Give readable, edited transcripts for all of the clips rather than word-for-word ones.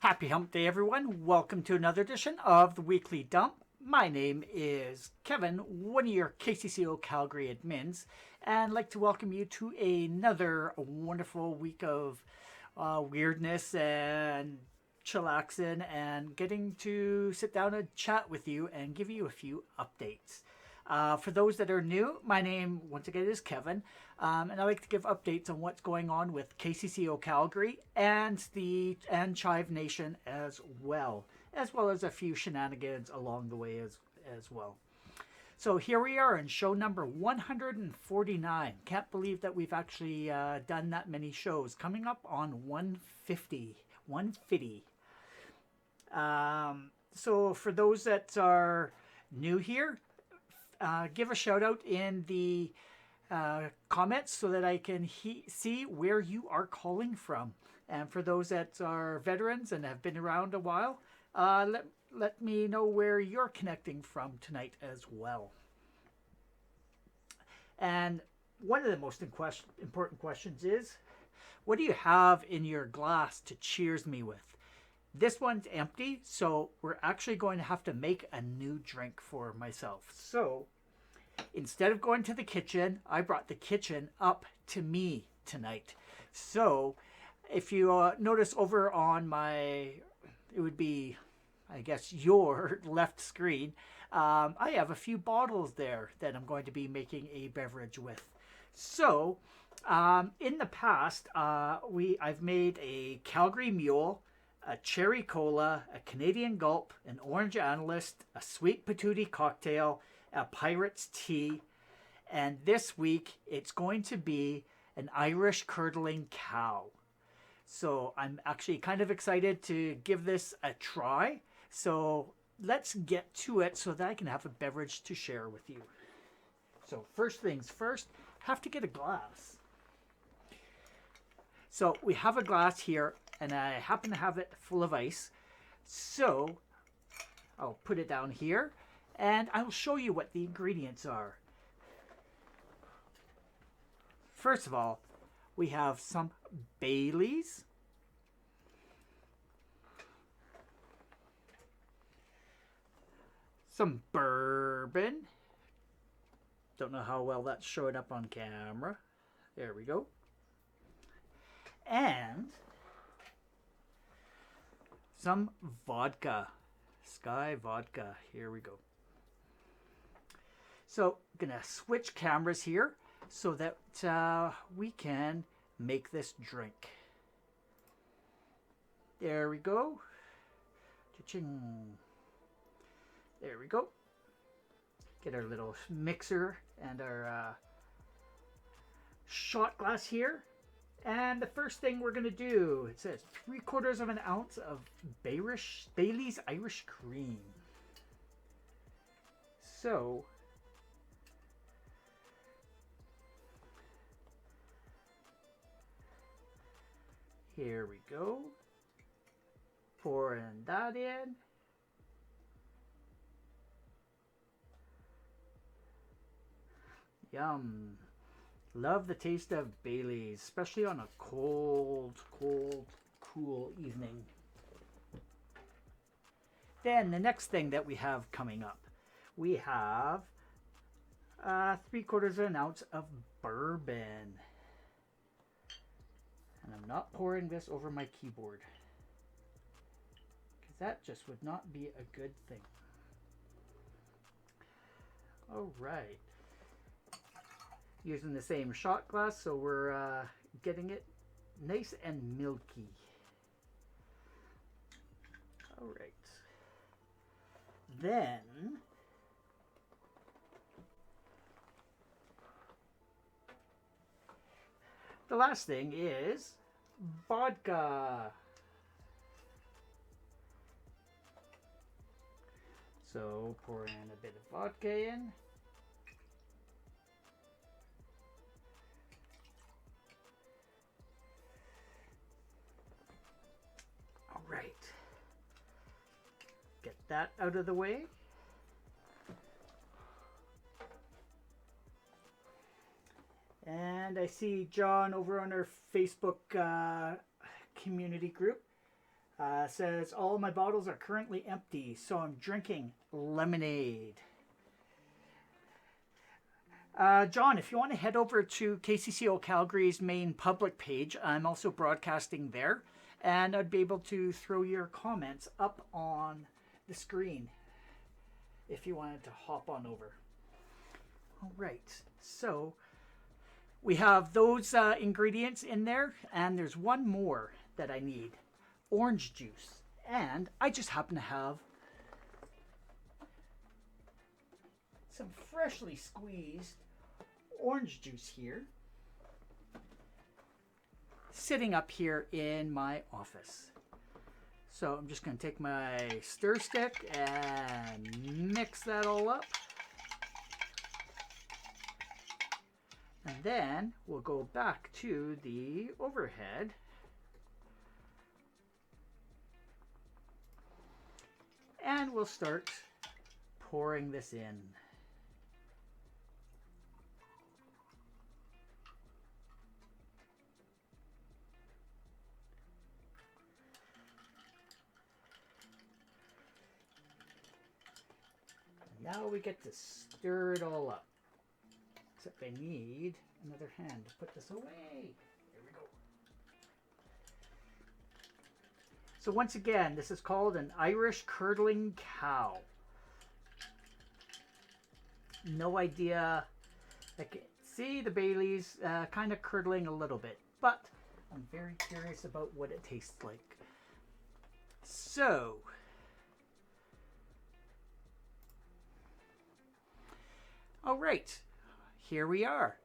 Happy Hump Day, everyone. Welcome to another edition of the Weekly Dump. My name is Kevin, one of your KCCO Calgary admins, and I'd like to welcome you to another wonderful week of weirdness and chillaxing and getting to sit down and chat with you and give you a few updates. For those that are new, my name, once again, is Kevin, and I like to give updates on what's going on with KCCO Calgary and Chive Nation as well as a few shenanigans along the way as well. So here we are in show number 149. Can't believe that we've actually done that many shows. Coming up on 150. 150. So for those that are new here, give a shout out in the comments so that I can see where you are calling from. And for those that are veterans and have been around a while, let me know where you're connecting from tonight as well. And one of the most important questions is, what do you have in your glass to cheers me with? This one's empty, so we're actually going to have to make a new drink for myself. So instead of going to the kitchen, I brought the kitchen up to me tonight. So if you notice over on it would be, I guess, your left screen, I have a few bottles there that I'm going to be making a beverage with. So in the past, I've made a Calgary Mule, a Cherry Cola, a Canadian Gulp, an Orange Analyst, a Sweet Patootie Cocktail, a Pirate's Tea, and this week it's going to be an Irish Curdling Cow. So I'm actually kind of excited to give this a try. So let's get to it so that I can have a beverage to share with you. So first things first, have to get a glass. So we have a glass here, and I happen to have it full of ice. So I'll put it down here, and I'll show you what the ingredients are. First of all, we have some Baileys, some bourbon. Don't know how well that's showing up on camera. There we go. And some vodka, Sky vodka. Here we go. So I'm gonna switch cameras here so that we can make this drink. There we go. Cha-ching. There we go. Get our little mixer and our shot glass here. And the first thing we're going to do, it says 3/4 of an ounce of Bailey's Irish Cream. So here we go. Pouring that in. Yum. Love the taste of Bailey's, especially on a cold, cool evening. Then the next thing that we have coming up, we have 3/4 of an ounce of bourbon. And I'm not pouring this over my keyboard, because that just would not be a good thing. All right. Using the same shot glass, so we're getting it nice and milky. All right. Then the last thing is vodka. So pour in a bit of vodka in. Right. Get that out of the way. And I see John over on our Facebook community group Says all my bottles are currently empty, so I'm drinking lemonade. John, if you want to head over to KCCO Calgary's main public page, I'm also broadcasting there, and I'd be able to throw your comments up on the screen if you wanted to hop on over. All right, so we have those ingredients in there, and there's one more that I need. Orange juice. And I just happen to have some freshly squeezed orange juice here, sitting up here in my office. So I'm just going to take my stir stick and mix that all up. And then we'll go back to the overhead. And we'll start pouring this in. Now we get to stir it all up. Except I need another hand to put this away. There we go. So once again, this is called an Irish curdling cow. No idea. I can see the Baileys kind of curdling a little bit, but I'm very curious about what it tastes like. So, all right, here we are,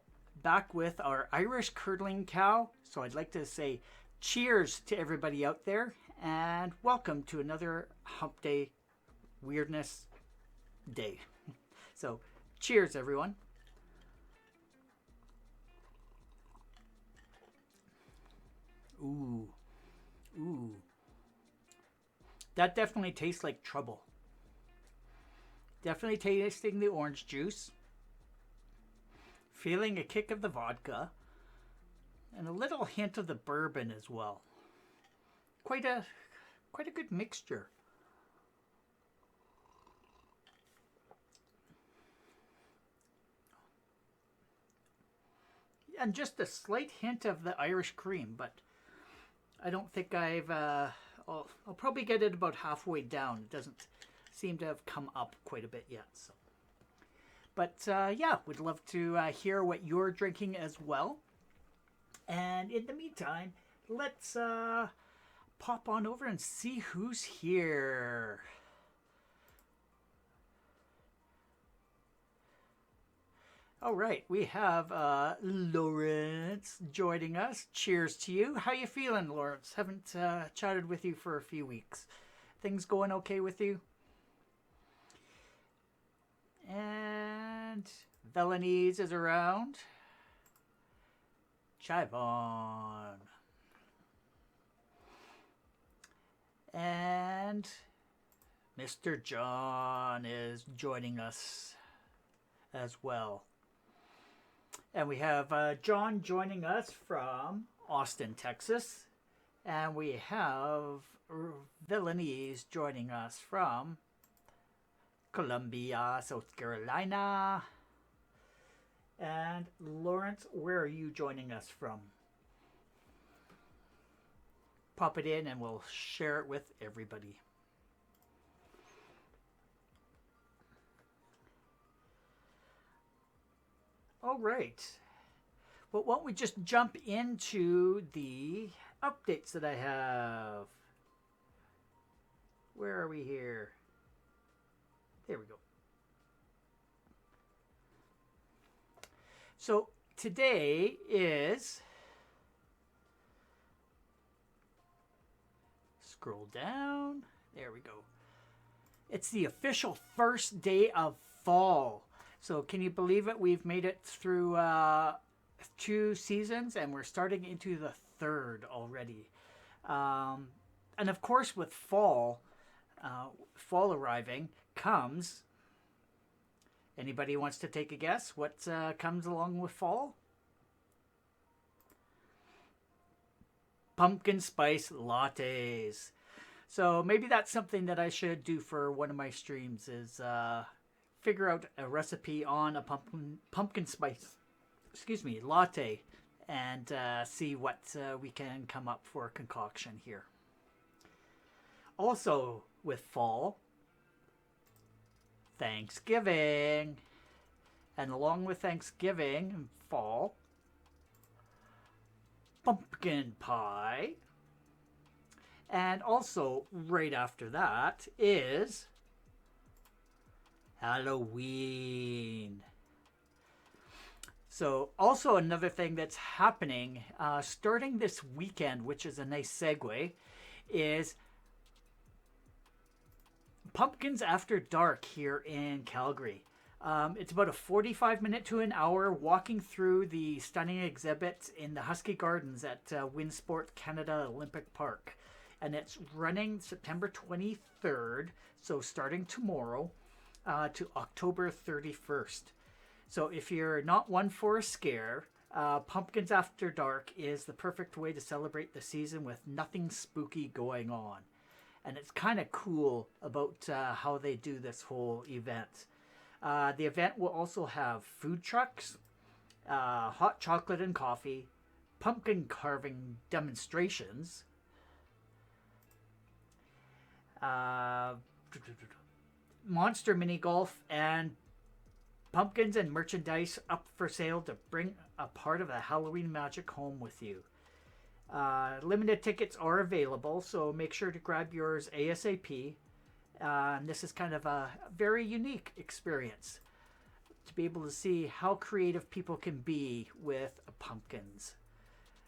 back with our Irish curdling cow. So I'd like to say cheers to everybody out there, and welcome to another Hump Day Weirdness Day. So, cheers, everyone. Ooh. Ooh. That definitely tastes like trouble. Definitely tasting the orange juice. Feeling a kick of the vodka. And a little hint of the bourbon as well. Quite a good mixture. And just a slight hint of the Irish cream, but I don't think I'll probably get it about halfway down. It doesn't seem to have come up quite a bit yet. So, but yeah, would love to hear what you're drinking as well. And in the meantime, let's pop on over and see who's here. All right, we have Lawrence joining us. Cheers to you. How you feeling, Lawrence? Haven't chatted with you for a few weeks. Things going okay with you? And Velanese is around. Chive on. And Mr. John is joining us as well. And we have John joining us from Austin, Texas. And we have Velanese joining us from Columbia, South Carolina. And Lawrence, where are you joining us from? Pop it in and we'll share it with everybody. All right. Well, why don't we just jump into the updates that I have? Where are we here? There we go. So today is, scroll down, there we go. It's the official first day of fall. So can you believe it? We've made it through 2 seasons and we're starting into the 3rd already. And of course with fall arriving comes, anybody wants to take a guess what comes along with fall? Pumpkin spice lattes. So maybe that's something that I should do for one of my streams is figure out a recipe on a pumpkin spice, latte, and see what we can come up for a concoction here. Also with fall, Thanksgiving. And along with Thanksgiving and fall, pumpkin pie. And also, right after that is Halloween. So, also another thing that's happening starting this weekend, which is a nice segue, is Pumpkins After Dark here in Calgary. It's about a 45-minute to an hour walking through the stunning exhibits in the Husky Gardens at Winsport Canada Olympic Park. And it's running September 23rd, so starting tomorrow, to October 31st. So if you're not one for a scare, Pumpkins After Dark is the perfect way to celebrate the season with nothing spooky going on. And it's kind of cool about how they do this whole event. The event will also have food trucks, hot chocolate and coffee, pumpkin carving demonstrations, monster mini golf, and pumpkins and merchandise up for sale to bring a part of the Halloween magic home with you. Limited tickets are available, so make sure to grab yours ASAP. And this is kind of a very unique experience to be able to see how creative people can be with pumpkins.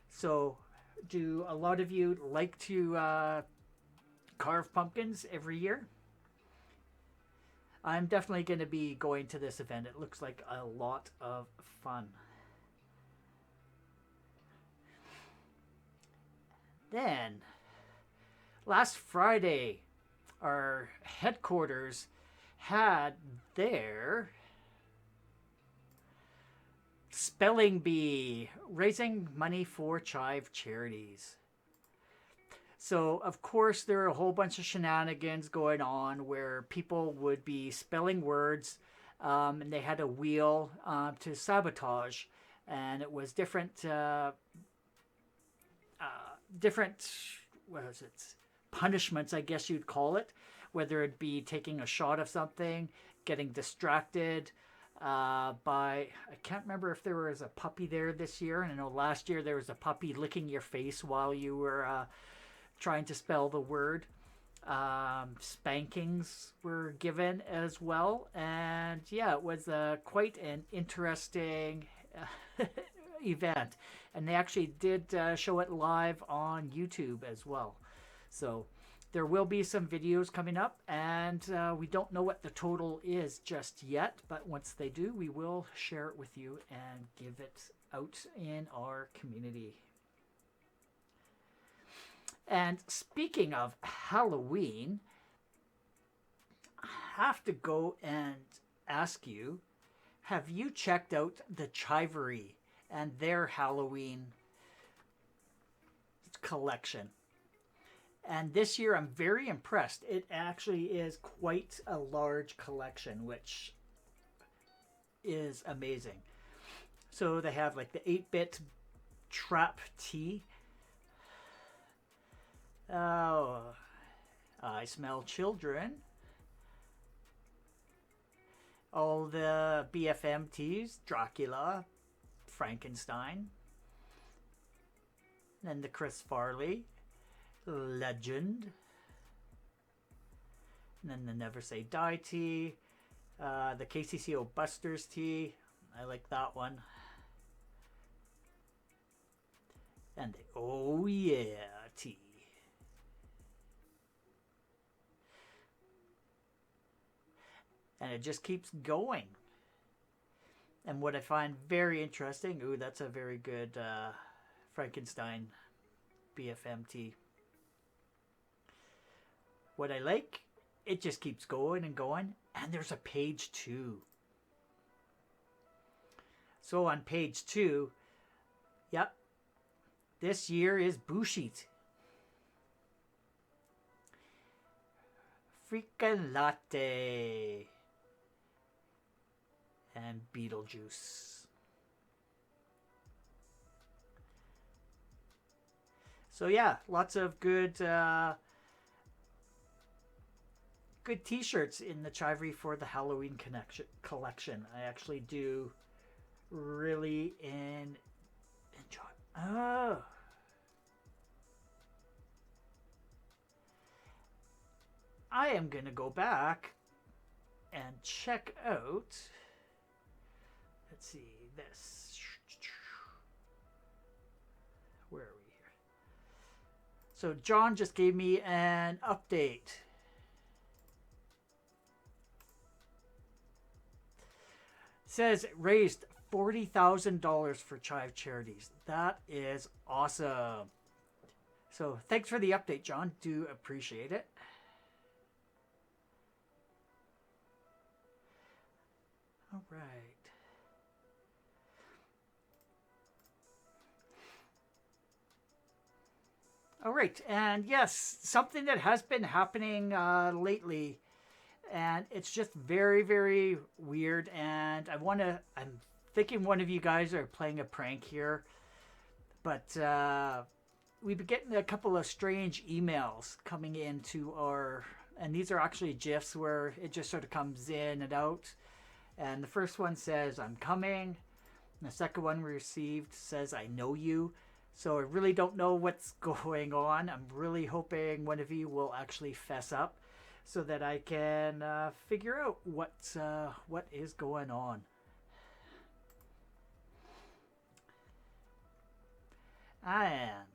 So, do a lot of you like to carve pumpkins every year? I'm definitely going to be going to this event. It looks like a lot of fun. Then, last Friday, our headquarters had their spelling bee raising money for Chive charities. So, of course, there are a whole bunch of shenanigans going on where people would be spelling words, and they had a wheel to sabotage, and it was different punishments, I guess you'd call it, whether it be taking a shot of something, getting distracted by, I can't remember if there was a puppy there this year, and I know last year there was a puppy licking your face while you were trying to spell the word. Spankings were given as well, and yeah, it was quite an interesting event, and they actually did show it live on YouTube as well. So there will be some videos coming up, and we don't know what the total is just yet, but once they do, we will share it with you and give it out in our community. And speaking of Halloween, I have to go and ask you, have you checked out the Chivery and their Halloween collection? And this year I'm very impressed. It actually is quite a large collection, which is amazing. So they have like the 8-bit trap tea. Oh, I smell children. All the BFM teas, Dracula, Frankenstein. Then the Chris Farley, Legend. And then the Never Say Die tea. The KCCO Busters tea. I like that one. And the Oh Yeah tea. And it just keeps going. And what I find very interesting, ooh, that's a very good Frankenstein BFM tea. What I like, it just keeps going and going. And there's a page 2. So on page 2, yep, this year is Bushit. freaking latte. And Beetlejuice. So yeah, lots of good good t-shirts in the Chivery for the Halloween collection. I actually do really enjoy. Oh. I am going to go back and check out. Let's see this. Where are we here? So John just gave me an update. Says it raised $40,000 for Chive charities. That is awesome. So thanks for the update, John. Do appreciate it. All right. All right. And yes, something that has been happening lately, and it's just very, very weird. And I'm thinking one of you guys are playing a prank here, but we've been getting a couple of strange emails coming into and these are actually GIFs where it just sort of comes in and out. And the first one says, I'm coming. And the second one we received says, I know you. So I really don't know what's going on. I'm really hoping one of you will actually fess up so that I can figure out what is going on. And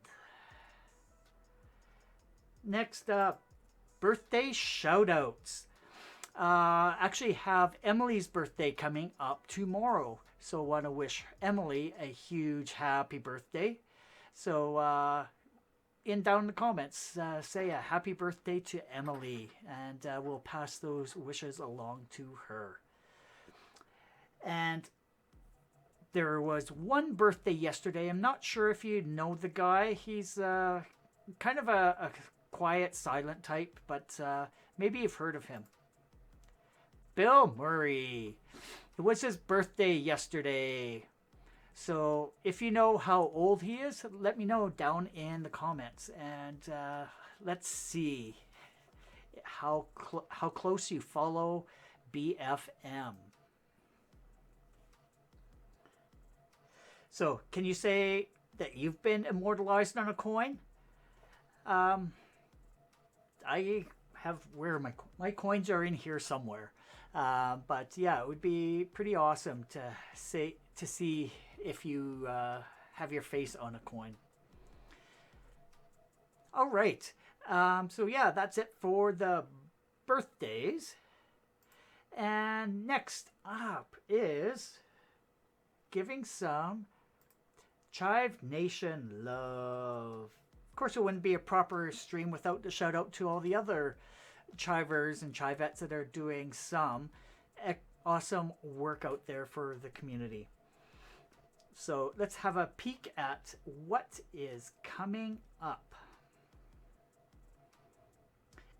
next up, birthday shout-outs. Actually have Emily's birthday coming up tomorrow. So I want to wish Emily a huge happy birthday. So down in the comments, say a happy birthday to Emily. And we'll pass those wishes along to her. And there was one birthday yesterday. I'm not sure if you know the guy. He's kind of a quiet, silent type. But maybe you've heard of him. Bill Murray. It was his birthday yesterday. So if you know how old he is, let me know down in the comments. And let's see how close you follow BFM. So can you say that you've been immortalized on a coin? I have, where are my coins are in here somewhere. But yeah, it would be pretty awesome to see if you have your face on a coin. All right. So yeah, that's it for the birthdays. And next up is giving some Chive Nation love. Of course, it wouldn't be a proper stream without the shout out to all the other Chivers and Chivettes that are doing some awesome work out there for the community. So let's have a peek at what is coming up.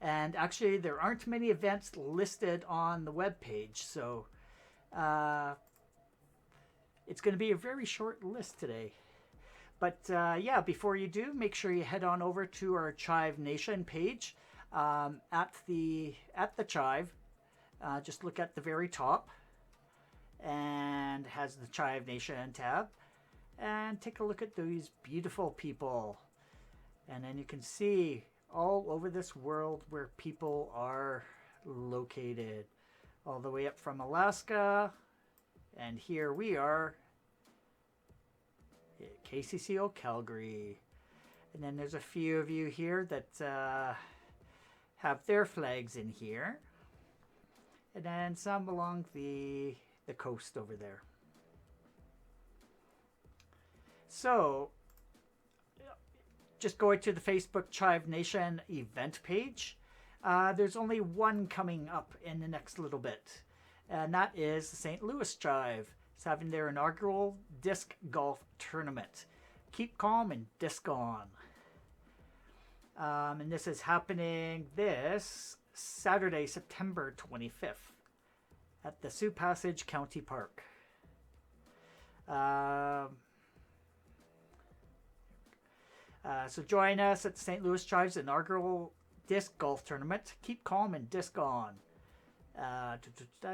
And actually, there aren't many events listed on the webpage, so it's going to be a very short list today. But yeah, before you do, make sure you head on over to our Chive Nation page at the Chive. Just look at the very top, and it has the Chive Nation tab. And take a look at these beautiful people. And then you can see all over this world where people are located. All the way up from Alaska. And here we are at KCCO Calgary. And then there's a few of you here that have their flags in here. And then some along the coast over there. So, just going to the Facebook Chive Nation event page. There's only one coming up in the next little bit. And that is the St. Louis Chive. It's having their inaugural disc golf tournament. Keep calm and disc on. And this is happening this Saturday, September 25th at the Sioux Passage County Park. So join us at St. Louis Chive's inaugural disc golf tournament. Keep calm and disc on.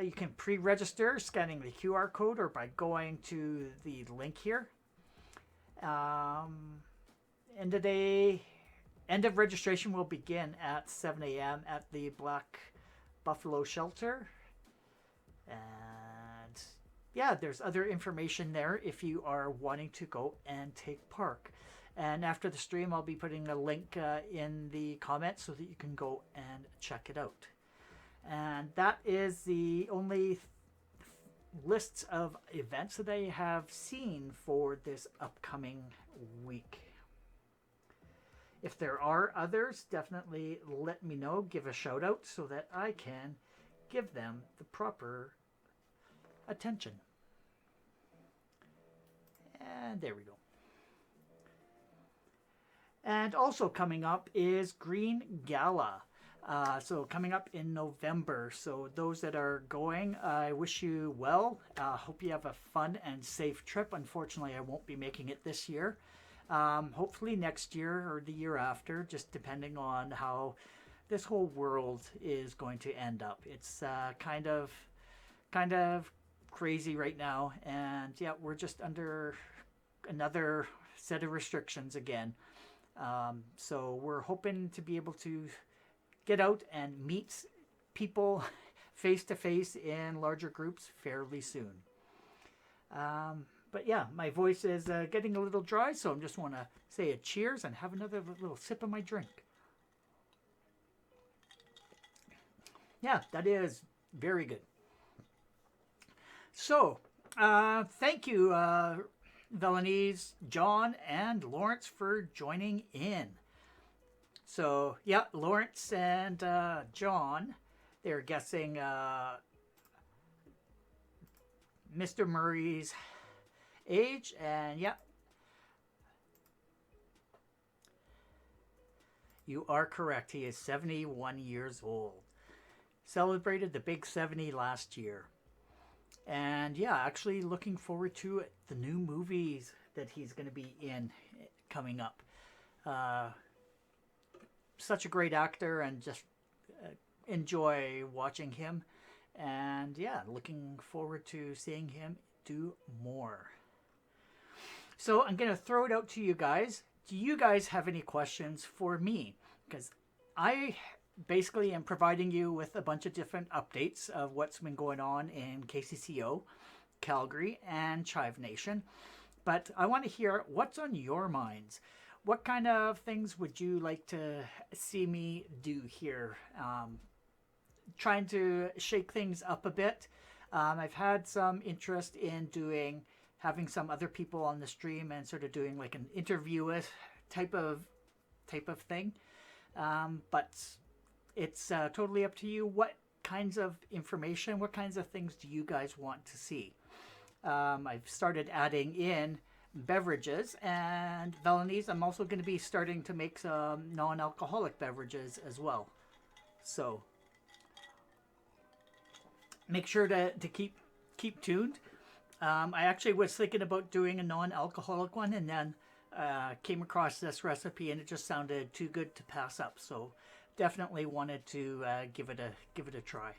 You can pre-register scanning the QR code or by going to the link here. End of registration will begin at 7 a.m. at the Black Buffalo Shelter. And yeah, there's other information there if you are wanting to go and take part. And after the stream, I'll be putting a link in the comments so that you can go and check it out. And that is the only lists of events that I have seen for this upcoming week. If there are others, definitely let me know. Give a shout out so that I can give them the proper attention. And there we go. And also coming up is Green Gala. So coming up in November. So those that are going, I wish you well. Hope you have a fun and safe trip. Unfortunately, I won't be making it this year. Hopefully next year or the year after, just depending on how this whole world is going to end up. It's kind of crazy right now. And yeah, we're just under another set of restrictions again. So we're hoping to be able to get out and meet people face to face in larger groups fairly soon. But yeah, my voice is getting a little dry, so I just want to say a cheers and have another little sip of my drink. Yeah, that is very good. So, thank you, Velanese, John, and Lawrence for joining in. So, yeah, Lawrence and John, they're guessing Mr. Murray's age, and yeah, you are correct. He is 71 years old. Celebrated the big 70 last year. And yeah, actually looking forward to it. The new movies that he's going to be in coming up. Such a great actor, and just enjoy watching him. And yeah, looking forward to seeing him do more. So I'm going to throw it out to you guys. Do you guys have any questions for me? Because I basically am providing you with a bunch of different updates of what's been going on in KCCO, Calgary, and Chive Nation. But I want to hear what's on your minds. What kind of things would you like to see me do here? Trying to shake things up a bit. I've had some interest in having some other people on the stream and sort of doing like an interview type of thing. But it's totally up to you. What kinds of information, what kinds of things do you guys want to see? I've started adding in beverages, and Velanese, I'm also going to be starting to make some non-alcoholic beverages as well. So make sure to keep tuned. I actually was thinking about doing a non-alcoholic one, and then came across this recipe, and it just sounded too good to pass up. So definitely wanted to give it a try.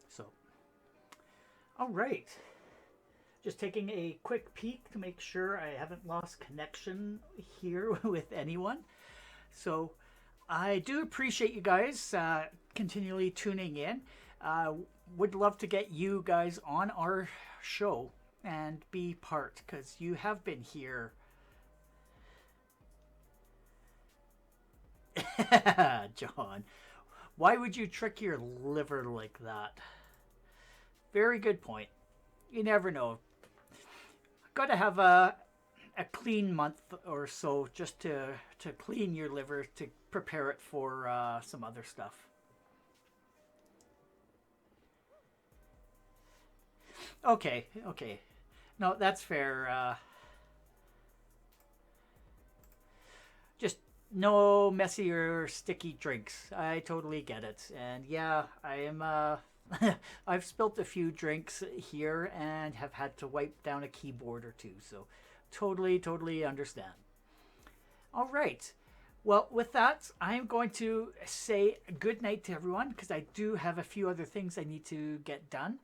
So, all right. Just taking a quick peek to make sure I haven't lost connection here with anyone. So I do appreciate you guys continually tuning in. Would love to get you guys on our show and be part, because you have been here. John, why would you trick your liver like that? Very good point. You never know. Got to have a clean month or so just to clean your liver, to prepare it for some other stuff. Okay. No, that's fair. Just no messy or sticky drinks. I totally get it. And yeah, I am I've spilt a few drinks here and have had to wipe down a keyboard or two. So totally understand. All right. Well, with that, I'm going to say good night to everyone because I do have a few other things I need to get done.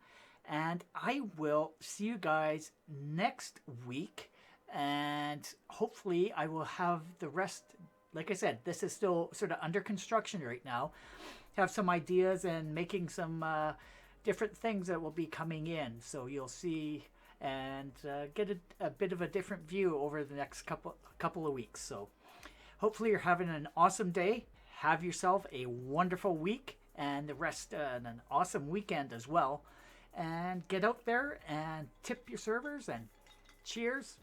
And I will see you guys next week. And hopefully, I will have the rest. Like I said, this is still sort of under construction right now. Have some ideas and making some different things that will be coming in. So you'll see and get a bit of a different view over the next couple of weeks. So hopefully you're having an awesome day. Have yourself a wonderful week and the rest an awesome weekend as well. And get out there and tip your servers and cheers.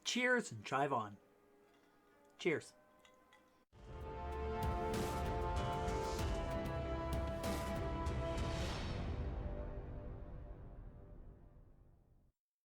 Cheers and drive on. Cheers.